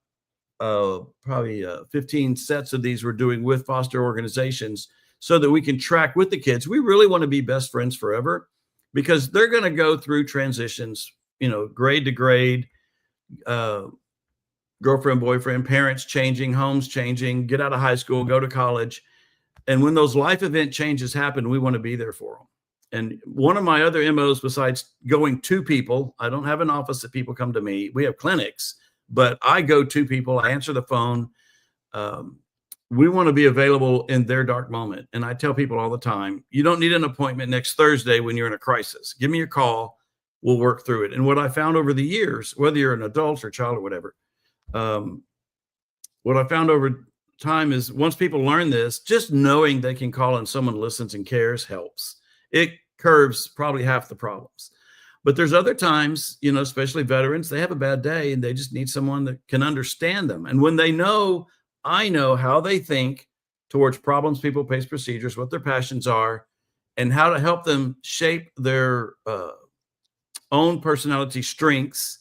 probably 15 sets of these we're doing with foster organizations so that we can track with the kids. We really want to be best friends forever, because they're going to go through transitions, grade to grade, girlfriend, boyfriend, parents changing, homes changing, get out of high school, go to college. And when those life event changes happen, we want to be there for them. And one of my other MOs, besides going to people, I don't have an office that people come to me. We have clinics, but I go to people, I answer the phone. We want to be available in their dark moment. And I tell people all the time, you don't need an appointment next Thursday when you're in a crisis. Give me a call. We'll work through it. And what I found over the years, whether you're an adult or child or whatever, what I found over time is once people learn this, just knowing they can call and someone listens and cares helps. It curbs probably half the problems. But there's other times, especially veterans, they have a bad day and they just need someone that can understand them. And when they know, I know how they think towards problems people face, procedures, what their passions are, and how to help them shape their own personality strengths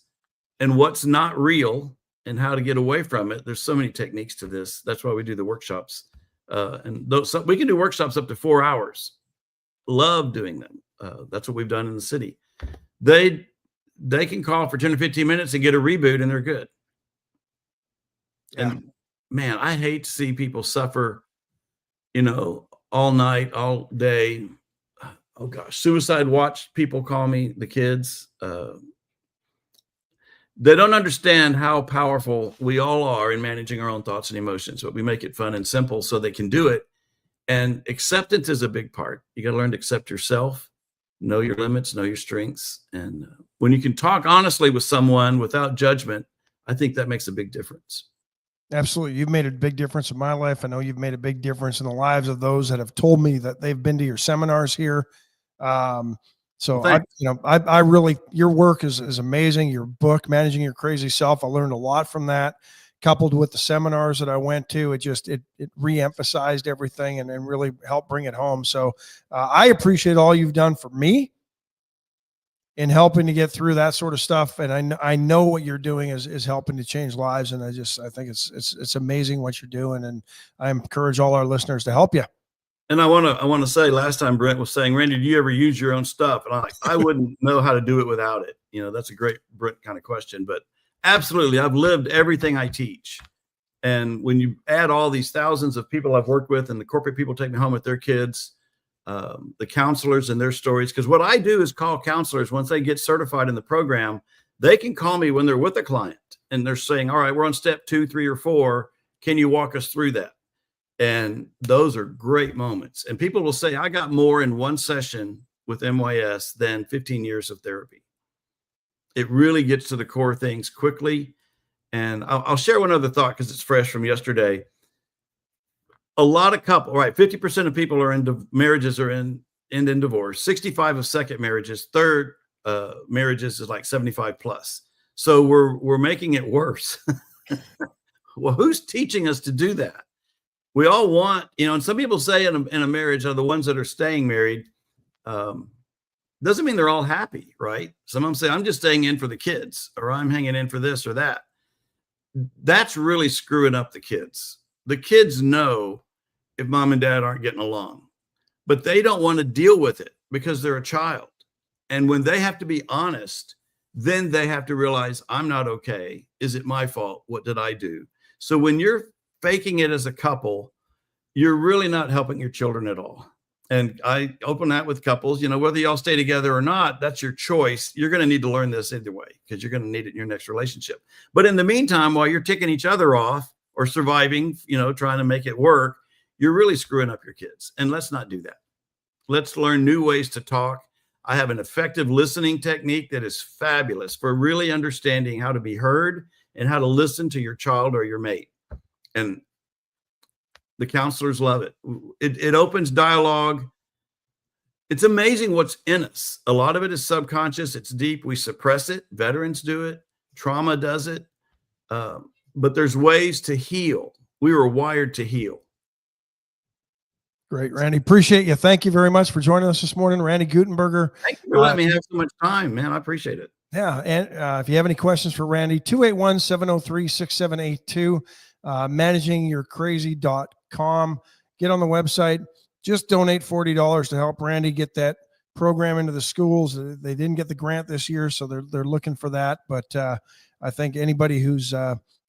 and what's not real and how to get away from it. There's so many techniques to this. That's why we do the workshops. And those, we can do workshops up to 4 hours. Love doing them. That's what we've done in the city. They can call for 10 or 15 minutes and get a reboot and they're good. Yeah. And man, I hate to see people suffer, all night, all day. Oh gosh, suicide watch people call me, the kids. They don't understand how powerful we all are in managing our own thoughts and emotions, but we make it fun and simple so they can do it. And acceptance is a big part. You got to learn to accept yourself, know your limits, know your strengths. And when you can talk honestly with someone without judgment, I think that makes a big difference. Absolutely. You've made a big difference in my life. I know you've made a big difference in the lives of those that have told me that they've been to your seminars here. So I really, your work is amazing. Your book, Managing Your Crazy Self, I learned a lot from that, coupled with the seminars that I went to. It reemphasized everything and really helped bring it home. So I appreciate all you've done for me in helping to get through that sort of stuff. And I know what you're doing is helping to change lives. And I think it's amazing what you're doing. And I encourage all our listeners to help you. And I want to say, last time Brent was saying, Randy, do you ever use your own stuff? And I wouldn't know how to do it without it. That's a great Brent kind of question, but absolutely. I've lived everything I teach. And when you add all these thousands of people I've worked with and the corporate people take me home with their kids, the counselors and their stories, because what I do is call counselors once they get certified in the program. They can call me when they're with a client and they're saying, all right, we're on step 2, 3, or 4. Can you walk us through that? And those are great moments. And people will say, I got more in one session with MYS than 15 years of therapy. It really gets to the core things quickly. And I'll share one other thought because it's fresh from yesterday. A lot of couples, right? 50% of people are in marriages are in divorce. 65 of second marriages, third marriages is like 75 plus. So we're making it worse. Well, who's teaching us to do that? We all want, and some people say in a marriage are the ones that are staying married. Doesn't mean they're all happy, right? Some of them say, I'm just staying in for the kids, or I'm hanging in for this or that. That's really screwing up the kids. The kids know if mom and dad aren't getting along, but they don't want to deal with it because they're a child. And when they have to be honest, then they have to realize, I'm not okay. Is it my fault? What did I do? So when you're faking it as a couple, you're really not helping your children at all. And I open that with couples, whether y'all stay together or not, that's your choice. You're going to need to learn this either way because you're going to need it in your next relationship. But in the meantime, while you're ticking each other off or surviving, trying to make it work, you're really screwing up your kids. And let's not do that. Let's learn new ways to talk. I have an effective listening technique that is fabulous for really understanding how to be heard and how to listen to your child or your mate. And the counselors love it. It opens dialogue. It's amazing what's in us. A lot of it is subconscious. It's deep. We suppress it. Veterans do it. Trauma does it. But there's ways to heal. We were wired to heal. Great, Randy. Appreciate you. Thank you very much for joining us this morning, Randy Guttenberger. Thank you for letting me have so much time, man. I appreciate it. Yeah, and if you have any questions for Randy, 281-703-6782, managingyourcrazy.com. Get on the website. Just donate $40 to help Randy get that program into the schools. They didn't get the grant this year, so they're looking for that. But I think anybody who's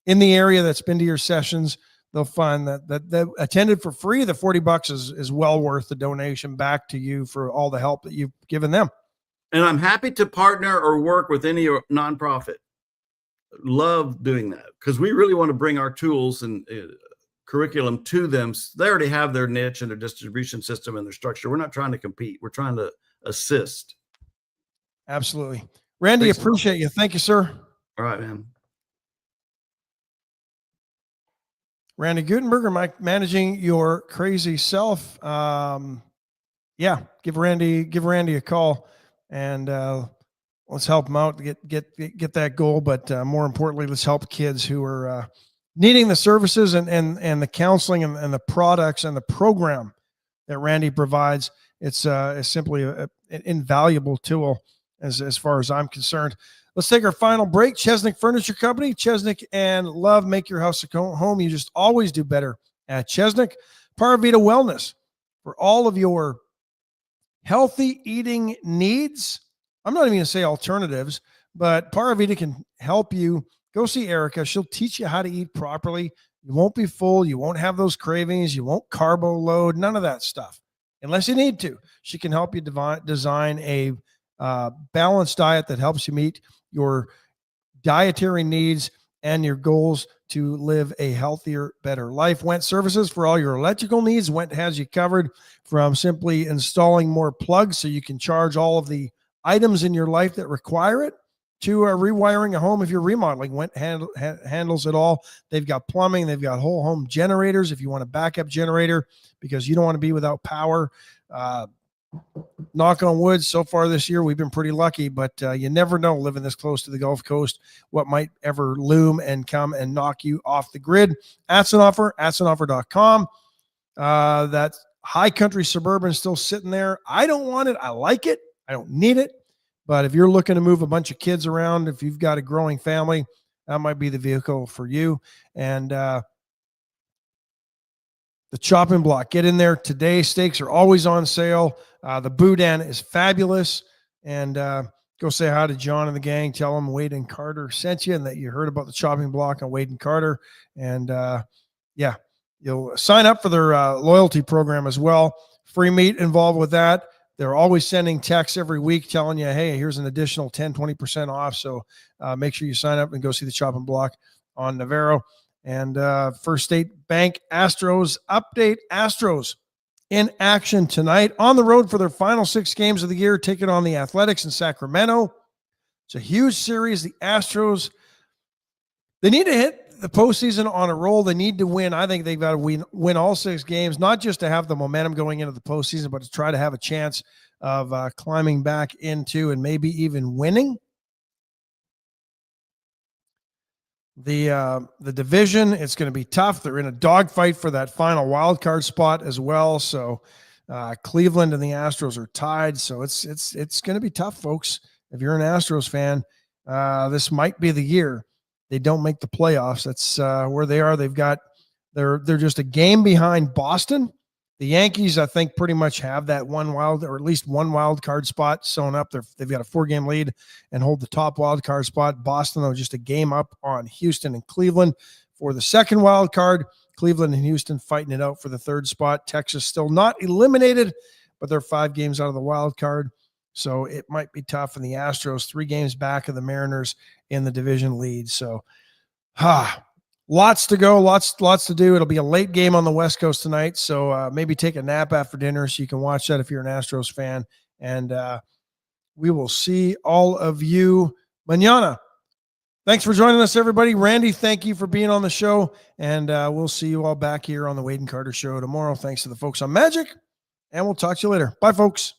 in the area that's been to your sessions, they'll find that attended for free. The $40 is well worth the donation back to you for all the help that you've given them. And I'm happy to partner or work with any nonprofit. Love doing that because we really want to bring our tools and curriculum to them. They already have their niche and their distribution system and their structure. We're not trying to compete. We're trying to assist. Absolutely. Randy, thanks, appreciate you. Thank you, sir. All right, man. Randy Guttenberger, managing your crazy self. Yeah, give Randy a call and let's help him out to get that goal. But more importantly, let's help kids who are needing the services and the counseling and the products and the program that Randy provides. It's simply an invaluable tool as far as I'm concerned. Let's take our final break. Chesnick Furniture Company. Chesnick and Love make your house a home. You just always do better at Chesnick. Paravita Wellness for all of your healthy eating needs. I'm not even going to say alternatives, but Paravita can help you. Go see Erica. She'll teach you how to eat properly. You won't be full. You won't have those cravings. You won't carbo load. None of that stuff unless you need to. She can help you design a balanced diet that helps you meet your dietary needs and your goals to live a healthier, better life. Went Services for all your electrical needs. Went has you covered from simply installing more plugs so you can charge all of the items in your life that require it to rewiring a home if you're remodeling. Went handles it all. They've got plumbing. They've got whole home generators if you want a backup generator because you don't want to be without power. Knock on wood, so far this year we've been pretty lucky, but you never know living this close to the Gulf Coast what might ever loom and come and knock you off the grid. Atsenoffer, atsenoffer.com. That high country Suburban is still sitting there. I don't want it. I like it. I don't need it. But if you're looking to move a bunch of kids around, if you've got a growing family, that might be the vehicle for you. And the chopping block, get in there today. Steaks are always on sale. The boudin is fabulous. And go say hi to John and the gang. Tell them Wade and Carter sent you and that you heard about the chopping block on Wade and Carter. And yeah, you'll sign up for their loyalty program as well. Free meat involved with that. They're always sending texts every week telling you, hey, here's an additional 10, 20% off. So make sure you sign up and go see the chopping block on Navarro. And First State Bank Astros update. Astros in action tonight on the road for their final 6 games of the year, taking on the Athletics in Sacramento. It's a huge series. The Astros, they need to hit the postseason on a roll. They need to win. I think they've got to win all 6 games, not just to have the momentum going into the postseason, but to try to have a chance of climbing back into and maybe even winning. The division, it's going to be tough. They're in a dogfight for that final wild card spot as well. So Cleveland and the Astros are tied. So it's going to be tough, folks. If you're an Astros fan, this might be the year they don't make the playoffs. That's where they are. They're just a game behind Boston. The Yankees, I think, pretty much have that at least one wild card spot sewn up. They've got a 4-game lead and hold the top wild card spot. Boston, though, just a game up on Houston and Cleveland for the second wild card. Cleveland and Houston fighting it out for the 3rd spot. Texas still not eliminated, but they're 5 games out of the wild card. So it might be tough. And the Astros 3 games back of the Mariners in the division lead. So, lots to go, lots to do. It'll be a late game on the West Coast tonight, so maybe take a nap after dinner so you can watch that if you're an Astros fan. And We will see all of you mañana. Thanks for joining us, everybody. Randy, thank you for being on the show. And we'll see you all back here on the Wade and Carter Show tomorrow. Thanks to the folks on Magic. And we'll talk to you later. Bye, folks.